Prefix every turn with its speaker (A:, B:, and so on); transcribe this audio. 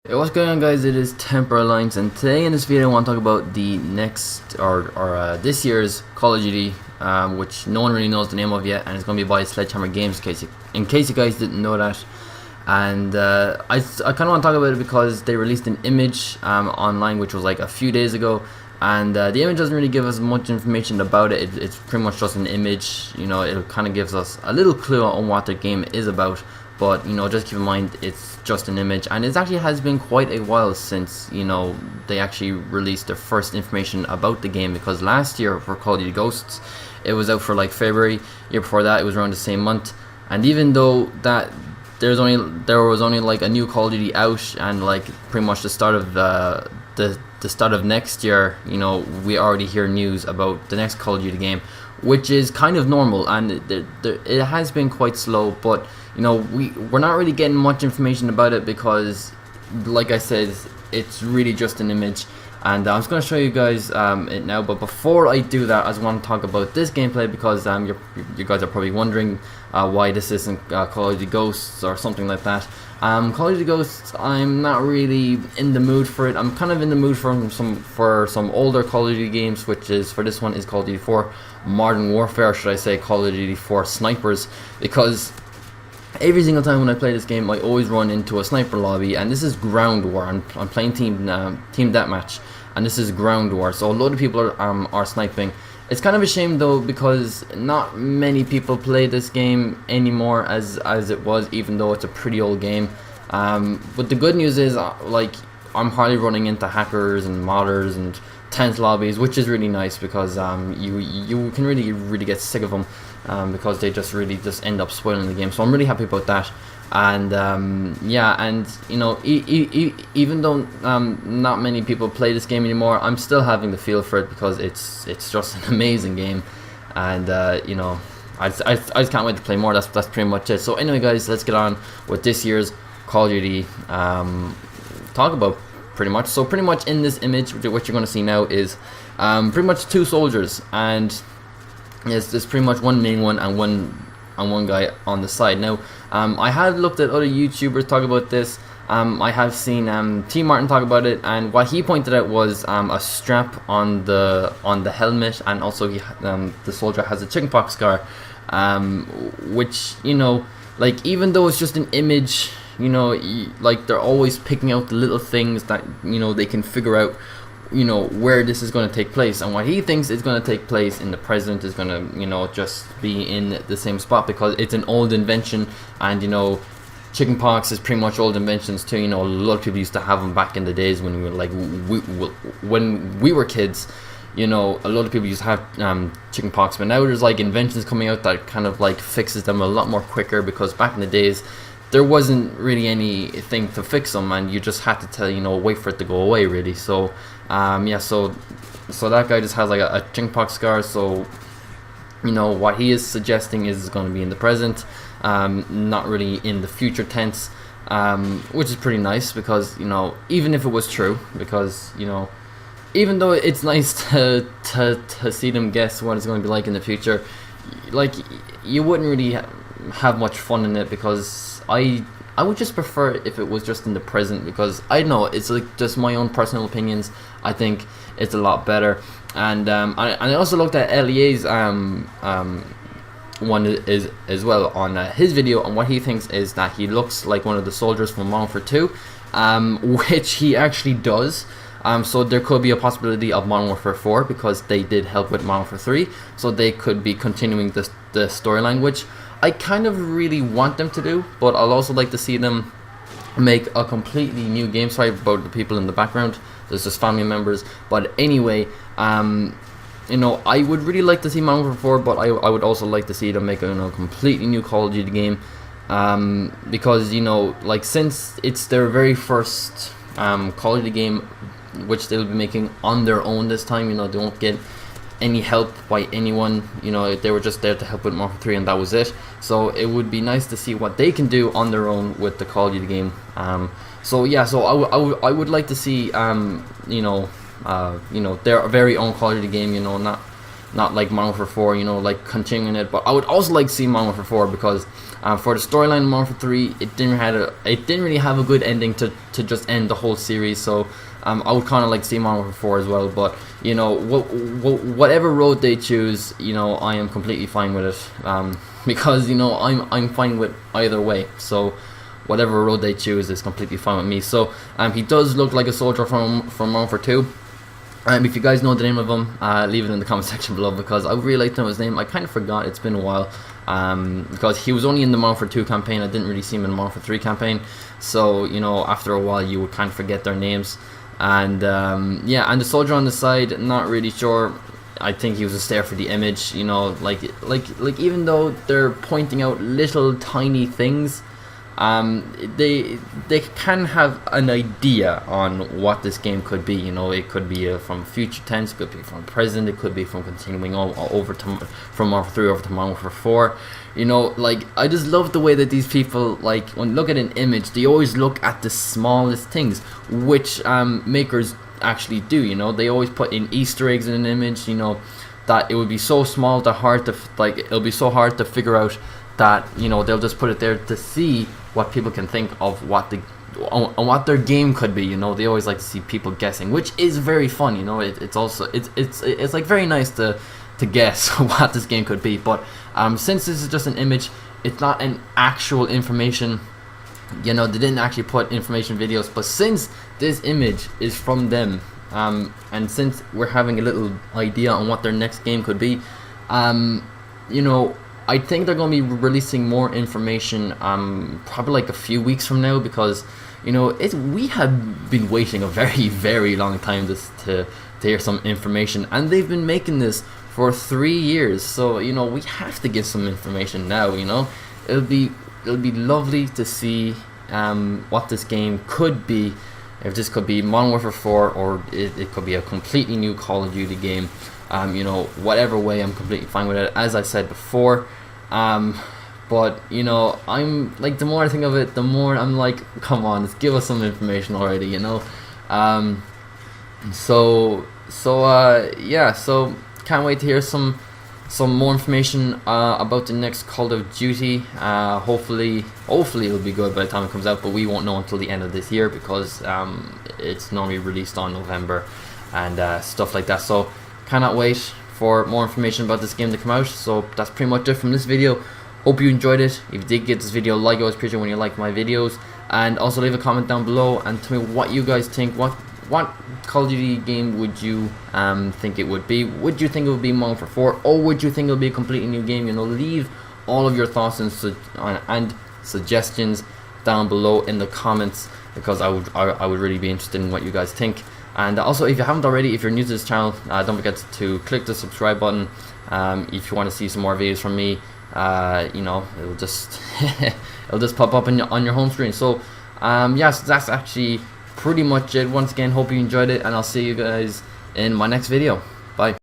A: Hey, what's going on, guys? It is TemperAlliance, and today in this video I want to talk about the next this year's Call of Duty, which no one really knows the name of yet, and it's going to be by Sledgehammer Games. In case you guys didn't know that, and I kind of want to talk about it because they released an image online, which was like a few days ago, and the image doesn't really give us much information about it. It's pretty much just an image. It kind of gives us a little clue on what the game is about. But just keep in mind it's just an image, and it actually has been quite a while since they actually released their first information about the game. Because last year for Call of Duty Ghosts, it was out for like February. Year before that, it was around the same month. And even though that there was only like a new Call of Duty out, and like pretty much the start of the start of next year, we already hear news about the next Call of Duty game, which is kind of normal, and it has been quite slow. But we're not really getting much information about it because, like I said, it's really just an image. And I'm just going to show you guys it now. But before I do that, I just want to talk about this gameplay because you guys are probably wondering why this isn't Call of Duty Ghosts or something like that. Call of Duty Ghosts, I'm not really in the mood for it. I'm kind of in the mood for some older Call of Duty games, which is, for this one, is Call of Duty 4 Modern Warfare, should I say Call of Duty 4 Snipers, because every single time when I play this game, I always run into a sniper lobby, and this is ground war. I'm playing team deathmatch, and this is ground war, so a lot of people are sniping. It's kind of a shame though, because not many people play this game anymore as it was, even though it's a pretty old game. But the good news is, like, I'm hardly running into hackers and modders and tense lobbies, which is really nice because you can really get sick of them. Because they just end up spoiling the game. So I'm really happy about that. And yeah, and even though not many people play this game anymore, I'm still having the feel for it because it's just an amazing game. And I just can't wait to play more. That's pretty much it. So anyway, guys, let's get on with this year's Call of Duty. Talk about pretty much. So pretty much in this image, what you're going to see now is pretty much two soldiers, and yes, there's pretty much one main one and one guy on the side. Now, I have looked at other YouTubers talk about this. I have seen T Martin talk about it, and what he pointed out was a strap on the helmet, and also the soldier has a chickenpox scar, which like, even though it's just an image, like, they're always picking out the little things that they can figure out where this is going to take place. And what he thinks is going to take place in the present is going to just be in the same spot, because it's an old invention, and chickenpox is pretty much old inventions too. A lot of people used to have them back in the days when we were like when we were kids. A lot of people used to have chickenpox, but now there's like inventions coming out that kind of like fixes them a lot more quicker, because back in the days there wasn't really anything to fix them, and you just had to wait for it to go away, really. So yeah, so that guy just has like a chickenpox scar. So what he is suggesting is going to be in the present, not really in the future tense, which is pretty nice, because even if it was true, because even though it's nice to see them guess what it's going to be like in the future, like, you wouldn't really have much fun in it, because I would just prefer it if it was just in the present, because I know it's like just my own personal opinions. I think it's a lot better. And I also looked at LEA's one is as well on his video, and what he thinks is that he looks like one of the soldiers from Modern Warfare 2, which he actually does. So there could be a possibility of Modern Warfare 4, because they did help with Modern Warfare 3, so they could be continuing the storyline, which I kind of really want them to do. But I'll also like to see them make a completely new game. Sorry about the people in the background, there's just family members. But anyway, I would really like to see Modern Warfare 4, but I would also like to see them make a completely new Call of Duty game, because like, since it's their very first Call of Duty game, which they'll be making on their own this time, they won't get any help by anyone. They were just there to help with Modern Warfare 3, and that was it. So it would be nice to see what they can do on their own with the Call of Duty game. So yeah, so I would like to see their very own Call of Duty game. not like Modern Warfare 4, you know, like continuing it. But I would also like to see Modern Warfare 4 because for the storyline of Modern Warfare 3, it didn't really have a good ending to just end the whole series. So I would kind of like to see Modern Warfare 4 as well. But you know, whatever road they choose, you know, I am completely fine with it because you know I'm fine with either way. So whatever road they choose is completely fine with me. So he does look like a soldier from Modern Warfare 2. If you guys know the name of him, leave it in the comment section below because I would really like to know his name. I kind of forgot, it's been a while, because he was only in the Modern Warfare 2 campaign. I didn't really see him in the Modern Warfare 3 campaign, so you know, after a while you would kind of forget their names. And yeah, and the soldier on the side, not really sure. I think he was just there for the image, you know, like even though they're pointing out little tiny things, they can have an idea on what this game could be. You know, it could be from future tense, it could be from present, it could be from continuing over to from Modern Warfare 3 over to Modern Warfare 4. You know, like I just love the way that these people, like when you look at an image, they always look at the smallest things, which makers actually do. You know, they always put in Easter eggs in an image. You know, that it would be so small that hard to it'll be so hard to figure out that, you know, they'll just put it there to see what people can think of what what their game could be. You know, they always like to see people guessing, which is very fun. You know, it's also it's like very nice to guess what this game could be. But since this is just an image, it's not an actual information. You know, they didn't actually put information videos, but since this image is from them, and since we're having a little idea on what their next game could be, you know, I think they're going to be releasing more information probably like a few weeks from now, because you know, we have been waiting a very long time to hear some information, and they've been making this for 3 years. So you know, we have to get some information now. You know, it'll be lovely to see what this game could be. If this could be Modern Warfare 4, or it could be a completely new Call of Duty game. You know, whatever way, I'm completely fine with it, as I said before. But you know, I'm like, the more I think of it, the more I'm like, come on, just give us some information already, you know. Yeah, so can't wait to hear some more information about the next Call of Duty. Hopefully it'll be good by the time it comes out, but we won't know until the end of this year, because it's normally released on November and stuff like that. So cannot wait for more information about this game to come out. So that's pretty much it from this video. Hope you enjoyed it. If you did get this video, like, I always appreciate when you like my videos, and also leave a comment down below and tell me what you guys think. What Call of Duty game would you think it would be? Would you think it would be Modern Warfare 4, or would you think it would be a completely new game? You know, leave all of your thoughts and suggestions down below in the comments, because I would really be interested in what you guys think. And also, if you haven't already, if you're new to this channel, don't forget to click the subscribe button. If you want to see some more videos from me, you know, it'll just it'll just pop up on your home screen. So yes, that's actually pretty much it. Once again, hope you enjoyed it, and I'll see you guys in my next video. Bye.